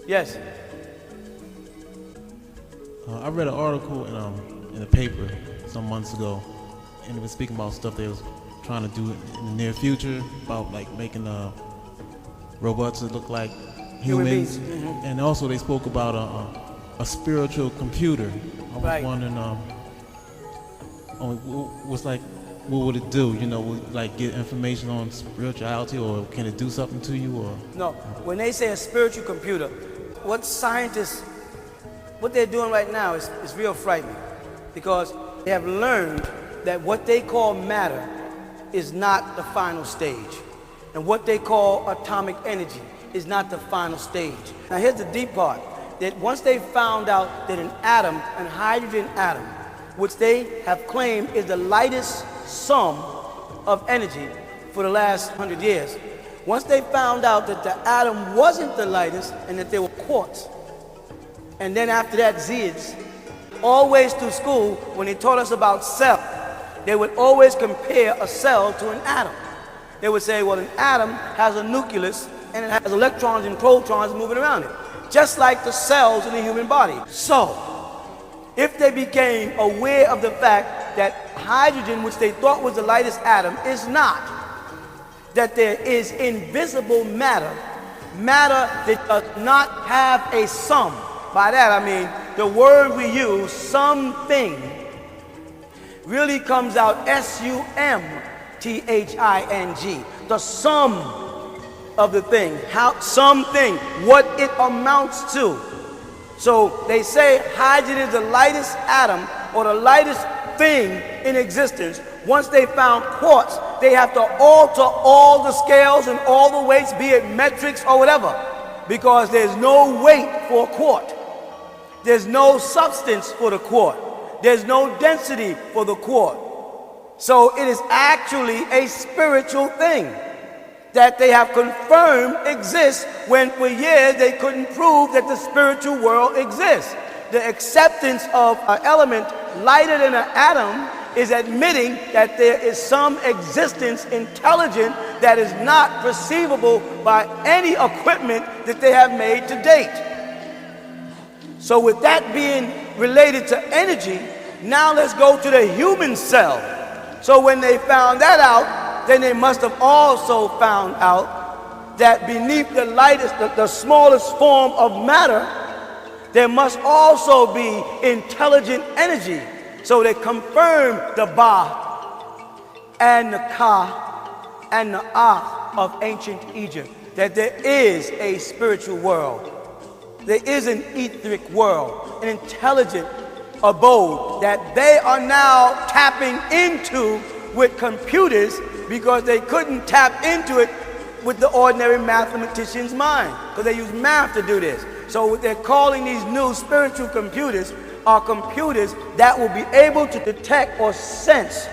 Yes. I read an article in the paper some months ago, and it was speaking about stuff they was trying to do in the near future about like making robots that look like humans, and also they spoke about a spiritual computer. I was wondering, what would it do? You know, would it, like, get information on spirituality, or can it do something to you? Or no, when they say a spiritual computer, what scientists, what they're doing right now is real frightening, because they have learned that what they call matter is not the final stage, and what they call atomic energy is not the final stage. Now here's the deep part, that once they found out that an atom, an hydrogen atom, which they have claimed is the lightest sum of energy for the last 100 years, once they found out that the atom wasn't the lightest and that they were quarks, and then after that Zids, always through school, when they taught us about cell, they would always compare a cell to an atom. They would say, well, an atom has a nucleus and it has electrons and protons moving around it, just like the cells in the human body. So, if they became aware of the fact that hydrogen, which they thought was the lightest atom, is not, that there is invisible matter, matter that does not have a sum. By that I mean, the word we use, something, really comes out S-U-M-T-H-I-N-G, the sum of the thing, how something, what it amounts to. So they say hydrogen is the lightest atom or the lightest thing in existence. Once they found quartz, they have to alter all the scales and all the weights, be it metrics or whatever, because there's no weight for a quart. There's no substance for the quart. There's no density for the quart. So it is actually a spiritual thing that they have confirmed exists, when for years they couldn't prove that the spiritual world exists. The acceptance of an element lighter than an atom is admitting that there is some existence intelligent that is not perceivable by any equipment that they have made to date. So with that being related to energy, now let's go to the human cell. So when they found that out, then they must have also found out that beneath the lightest, the smallest form of matter, there must also be intelligent energy. So they confirmed the Ba and the Ka and the Ah of ancient Egypt, that there is a spiritual world. There is an etheric world, an intelligent abode that they are now tapping into with computers, because they couldn't tap into it with the ordinary mathematician's mind, because they use math to do this. So what they're calling these new spiritual computers are computers that will be able to detect or sense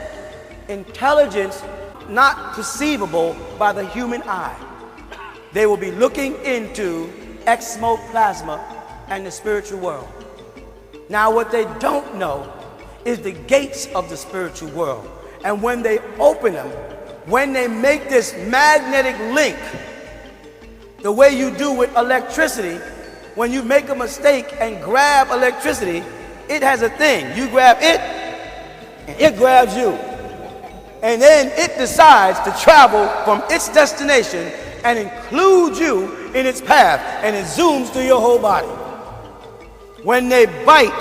intelligence not perceivable by the human eye. They will be looking into exoplasma and the spiritual world. Now what they don't know is the gates of the spiritual world. And when they open them, when they make this magnetic link, the way you do with electricity, when you make a mistake and grab electricity, it has a thing. You grab it, and it grabs you. And then it decides to travel from its destination and include you in its path, and it zooms through your whole body. When they bite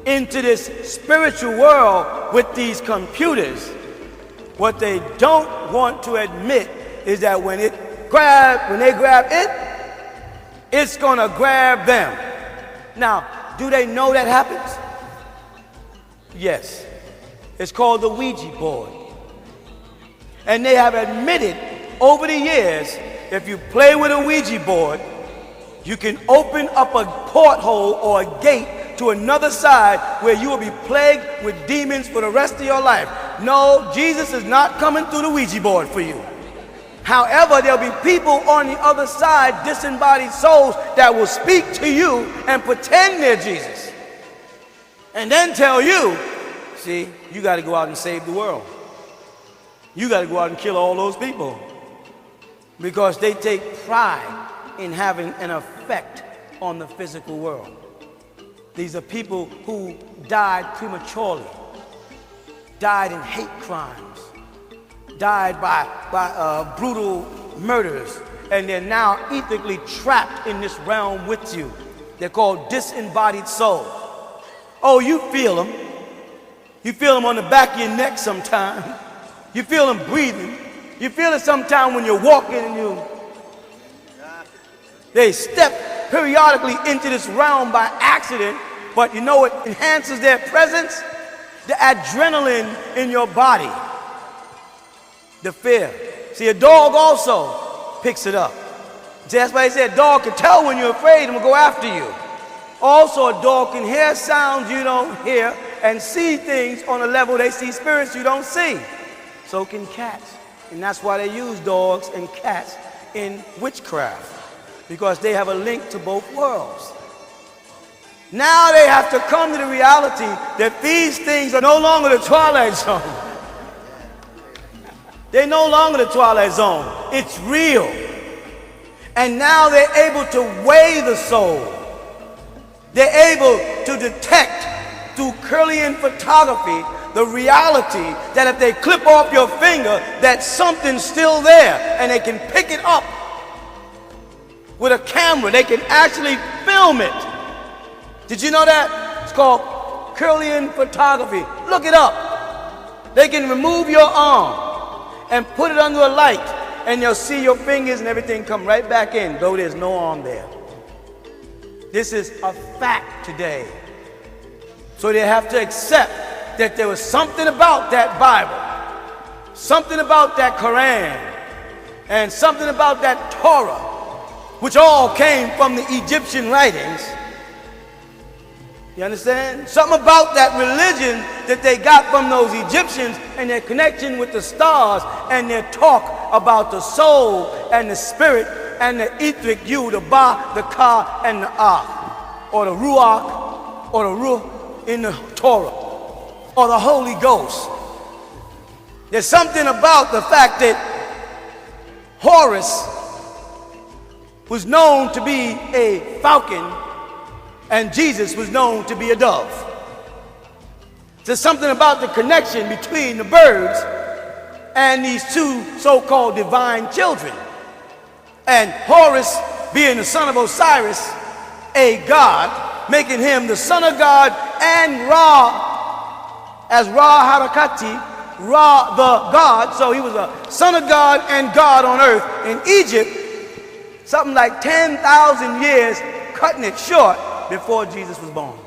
into this spiritual world with these computers, what they don't want to admit is that when they grab it, it's gonna grab them. Now, do they know that happens? Yes. It's called the Ouija board. And they have admitted over the years, if you play with a Ouija board, you can open up a porthole or a gate to another side where you will be plagued with demons for the rest of your life. No, Jesus is not coming through the Ouija board for you. However, there'll be people on the other side, disembodied souls, that will speak to you and pretend they're Jesus. And then tell you, see, you got to go out and save the world. You got to go out and kill all those people. Because they take pride in having an effect effect on the physical world. These are people who died prematurely, died in hate crimes, died by brutal murders, and they're now ethically trapped in this realm with you. They're called disembodied souls. Oh, you feel them. You feel them on the back of your neck sometime. You feel them breathing. You feel it sometime when you're walking and they step periodically into this realm by accident, but you know what enhances their presence? The adrenaline in your body. The fear. See, a dog also picks it up. See, that's why they say a dog can tell when you're afraid and will go after you. Also, a dog can hear sounds you don't hear and see things on a level they see spirits you don't see. So can cats. And that's why they use dogs and cats in witchcraft, because they have a link to both worlds. Now they have to come to the reality that these things are no longer the Twilight Zone. They're no longer the Twilight Zone. It's real. And now they're able to weigh the soul. They're able to detect through Kirlian photography the reality that if they clip off your finger, that something's still there, and they can pick it up with a camera. They can actually film it. Did you know that? It's called Kirlian photography. Look it up. They can remove your arm and put it under a light, and you'll see your fingers and everything come right back in, though there's no arm there. This is a fact today. So they have to accept that there was something about that Bible, something about that Quran, and something about that Torah, which all came from the Egyptian writings. You understand? Something about that religion that they got from those Egyptians and their connection with the stars and their talk about the soul and the spirit and the etheric you, the Ba, the Ka, and the Ah, or the Ruach, or the Ruh in the Torah, or the Holy Ghost. There's something about the fact that Horus was known to be a falcon and Jesus was known to be a dove. There's something about the connection between the birds and these two so-called divine children. And Horus, being the son of Osiris, a god, making him the son of God, and Ra, as Ra Harakati, Ra the god, so he was a son of God and God on earth. In Egypt, something like 10,000 years, cutting it short, before Jesus was born.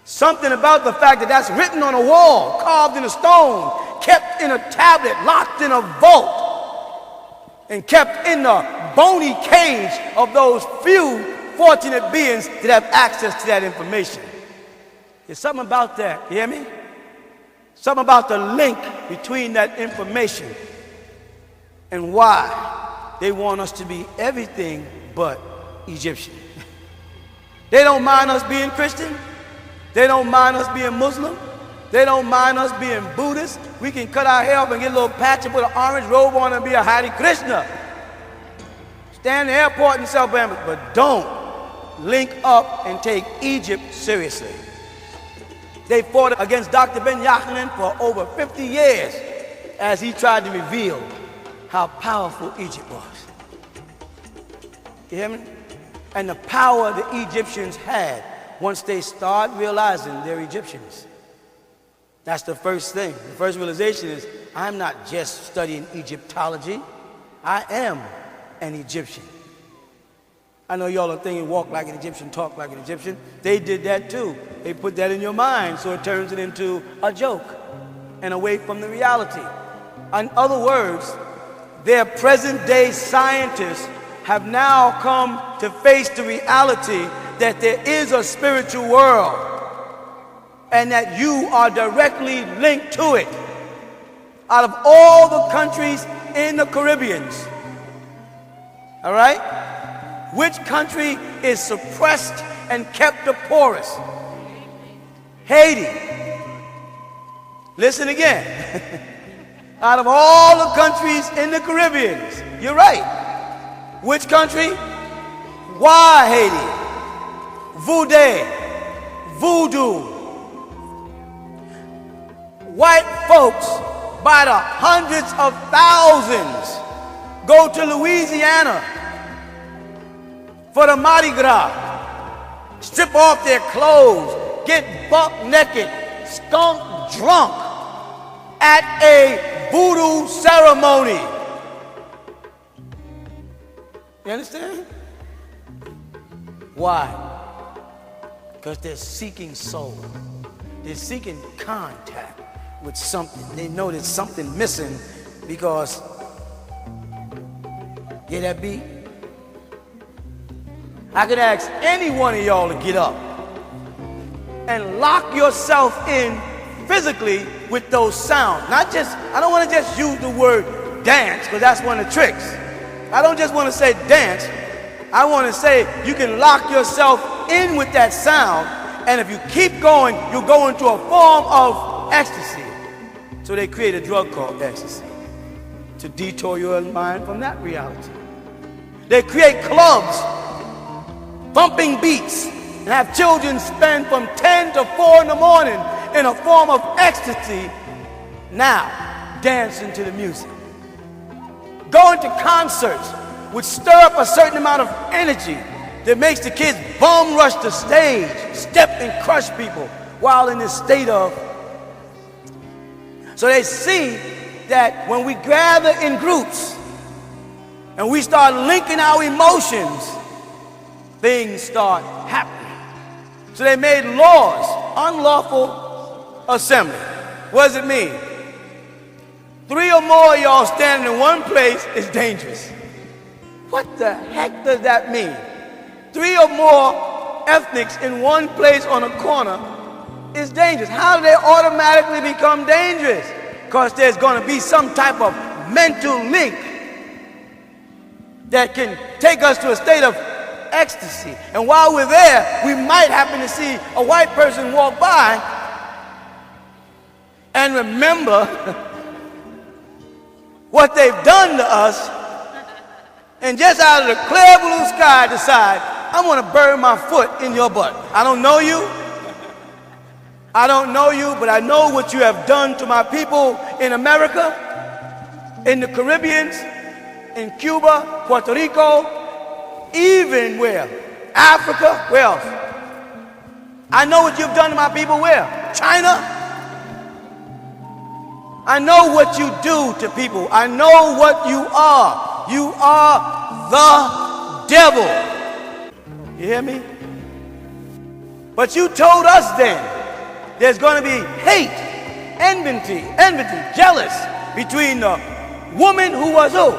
Something about the fact that that's written on a wall, carved in a stone, kept in a tablet, locked in a vault, and kept in the bony cage of those few fortunate beings that have access to that information. There's something about that, you hear me? Something about the link between that information and why they want us to be everything but Egyptian. They don't mind us being Christian. They don't mind us being Muslim. They don't mind us being Buddhist. We can cut our hair off and get a little patch and put an orange robe on and be a Hare Krishna. Stand in the airport and sell bamboo, but don't link up and take Egypt seriously. They fought against Dr. Ben Yachanan for over 50 years as he tried to reveal how powerful Egypt was. You hear me? And the power the Egyptians had once they start realizing they're Egyptians. That's the first thing. The first realization is, I'm not just studying Egyptology. I am an Egyptian. I know y'all are thinking walk like an Egyptian, talk like an Egyptian. They did that too. They put that in your mind, so it turns it into a joke and away from the reality. In other words, their present day scientists have now come to face the reality that there is a spiritual world and that you are directly linked to it. Out of all the countries in the Caribbean, all right, which country is suppressed and kept the poorest? Haiti. Listen again. Out of all the countries in the Caribbean, you're right. Which country? Why Haiti? Voodoo. White folks, by the hundreds of thousands, go to Louisiana for the Mardi Gras, strip off their clothes, get buck naked, skunk drunk at a voodoo ceremony. You understand? Why? Because they're seeking soul. They're seeking contact with something. They know there's something missing because, get that beat? I could ask any one of y'all to get up and lock yourself in physically with those sounds. Not just, I don't want to just use the word dance because that's one of the tricks. I don't just want to say dance. I want to say you can lock yourself in with that sound, and if you keep going, you'll go into a form of ecstasy. So they create a drug called ecstasy to detour your mind from that reality. They create clubs, bumping beats, and have children spend from 10 to 4 in the morning in a form of ecstasy, now dancing to the music. Going to concerts would stir up a certain amount of energy that makes the kids bum rush the stage, step and crush people while in this state of. So they see that when we gather in groups and we start linking our emotions, things start happening. So they made laws, unlawful assembly. What does it mean? 3 or more of y'all standing in one place is dangerous. What the heck does that mean? 3 or more ethnics in one place on a corner is dangerous. How do they automatically become dangerous? Because there's going to be some type of mental link that can take us to a state of ecstasy. And while we're there, we might happen to see a white person walk by and remember what they've done to us, and just out of the clear blue sky decide, I'm going to bury my foot in your butt. I don't know you. I don't know you, but I know what you have done to my people in America, in the Caribbean, in Cuba, Puerto Rico, even where? Africa, where else? I know what you've done to my people where? China. I know what you do to people. I know what you are. You are the devil. You hear me? But you told us then there's going to be hate, enmity, jealous between the woman who was who?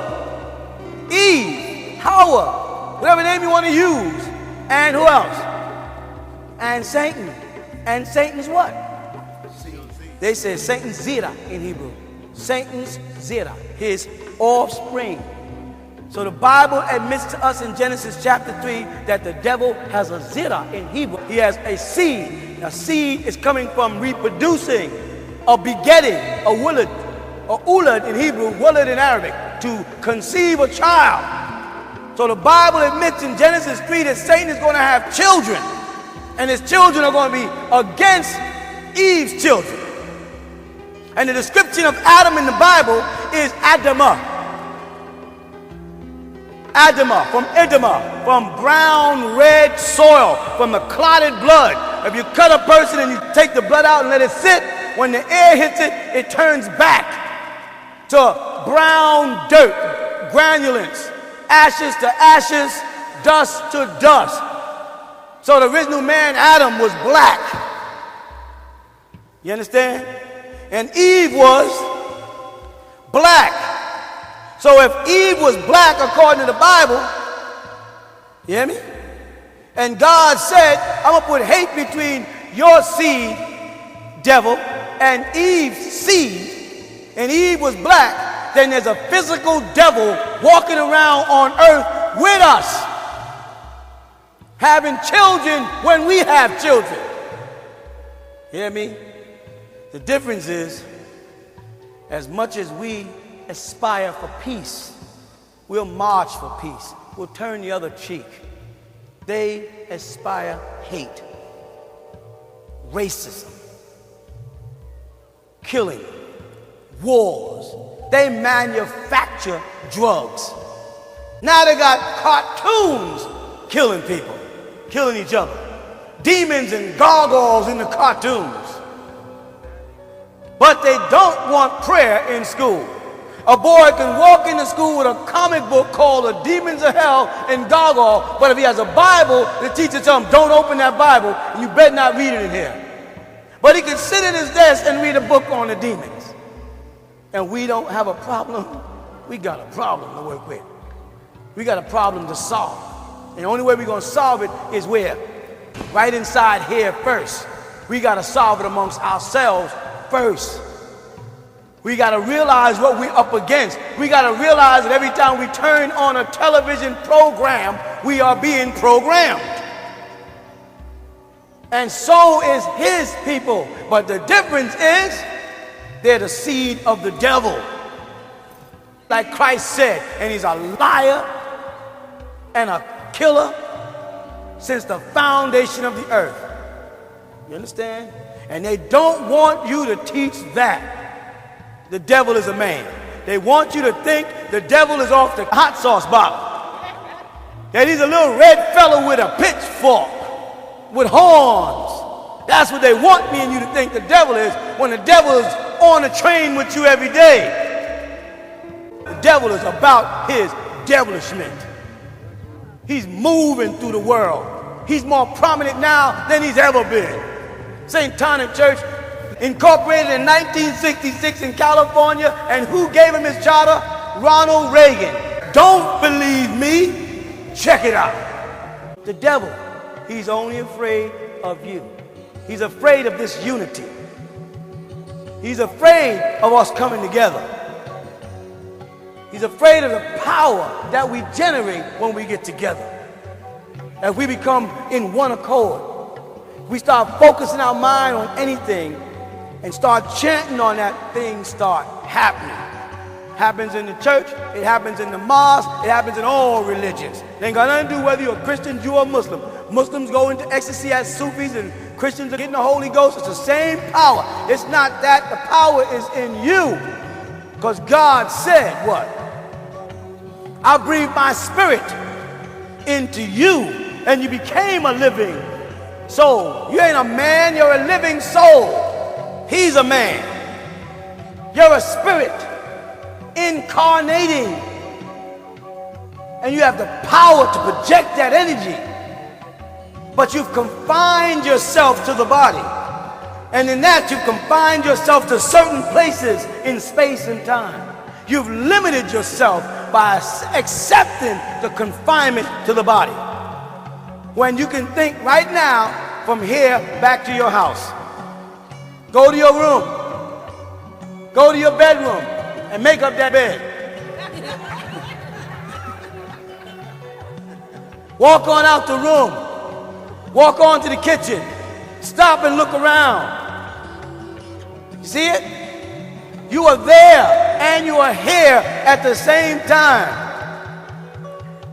Eve, Hawa, whatever name you want to use, and who else? And Satan. And Satan's what? They say Satan's zera in Hebrew. Satan's zera, his offspring. So the Bible admits to us in Genesis chapter 3 that the devil has a zera in Hebrew. He has a seed. A seed is coming from reproducing, a begetting, a wulad, or ulad in Hebrew, wulad in Arabic, to conceive a child. So the Bible admits in Genesis 3 that Satan is going to have children, and his children are going to be against Eve's children. And the description of Adam in the Bible is Adamah. Adamah, from Edamah, from brown red soil, from the clotted blood. If you cut a person and you take the blood out and let it sit, when the air hits it, it turns back to brown dirt, granulates, ashes to ashes, dust to dust. So the original man, Adam, was black. You understand? And Eve was black. So if Eve was black according to the Bible, you hear me? And God said, I'm going to put hate between your seed, devil, and Eve's seed, and Eve was black, then there's a physical devil walking around on earth with us, having children when we have children. You hear me? The difference is, as much as we aspire for peace, we'll march for peace. We'll turn the other cheek. They aspire hate, racism, killing, wars. They manufacture drugs. Now they got cartoons killing people, killing each other. Demons and gargoyles in the cartoons. But they don't want prayer in school. A boy can walk into school with a comic book called The Demons of Hell and Gargoyle, but if he has a Bible, the teacher tells him, don't open that Bible, and you better not read it in here. But he can sit at his desk and read a book on the demons. And we don't have a problem. We got a problem to work with. We got a problem to solve. And the only way we're going to solve it is where? Right inside here first. We got to solve it amongst ourselves first. We got to realize what we're up against. We got to realize that every time we turn on a television program, we are being programmed. And so is his people. But the difference is they're the seed of the devil. Like Christ said, and he's a liar and a killer since the foundation of the earth. You understand? And they don't want you to teach that the devil is a man. They want you to think the devil is off the hot sauce bottle. That he's a little red fellow with a pitchfork, with horns. That's what they want me and you to think the devil is, when the devil is on a train with you every day. The devil is about his devilishment. He's moving through the world. He's more prominent now than he's ever been. St. Tonic Church, incorporated in 1966 in California, and who gave him his charter? Ronald Reagan. Don't believe me? Check it out. The devil, he's only afraid of you. He's afraid of this unity. He's afraid of us coming together. He's afraid of the power that we generate when we get together. As we become in one accord. We start focusing our mind on anything and start chanting on that, things start happening. Happens in the church, it happens in the mosque, it happens in all religions. It ain't got nothing to do whether you're a Christian, Jew, or Muslim. Muslims go into ecstasy as Sufis, and Christians are getting the Holy Ghost. It's the same power. It's not that. The power is in you. Because God said what? I breathed my spirit into you, and you became a living soul. You ain't a man, you're a living soul. He's a man. You're a spirit incarnating, and you have the power to project that energy, but you've confined yourself to the body, and in that you've confined yourself to certain places in space and time. You've limited yourself by accepting the confinement to the body, when you can think right now from here back to your house. Go to your room, go to your bedroom, and make up that bed. Walk on out the room, walk on to the kitchen, stop and look around. You see it? You are there and you are here at the same time.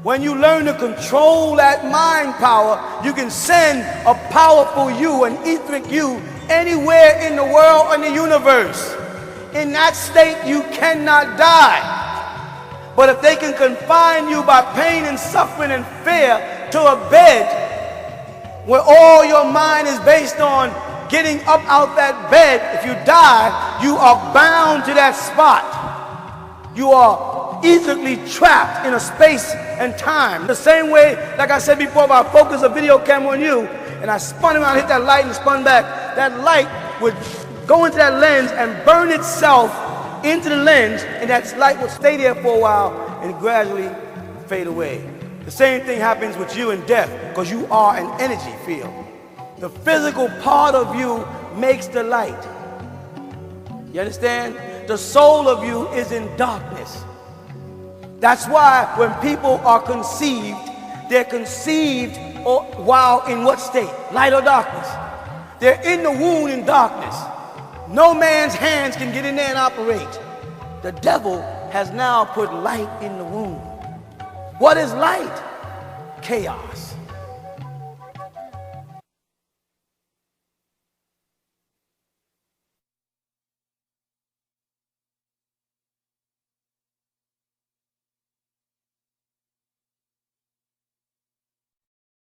When you learn to control that mind power, you can send a powerful you, an etheric you, anywhere in the world or in the universe. In that state, you cannot die. But if they can confine you by pain and suffering and fear to a bed where all your mind is based on getting up out that bed, if you die, you are bound to that spot. You are ethically trapped in a space and time. The same way, like I said before, if I focus a video camera on you and I spun around, hit that light and spun back, that light would go into that lens and burn itself into the lens, and that light will stay there for a while and gradually fade away. The same thing happens with you in death, because you are an energy field. The physical part of you makes the light. You understand? The soul of you is in darkness. That's why when people are conceived, they're conceived while in what state? Light or darkness? They're in the womb in darkness. No man's hands can get in there and operate. The devil has now put light in the womb. What is light? Chaos.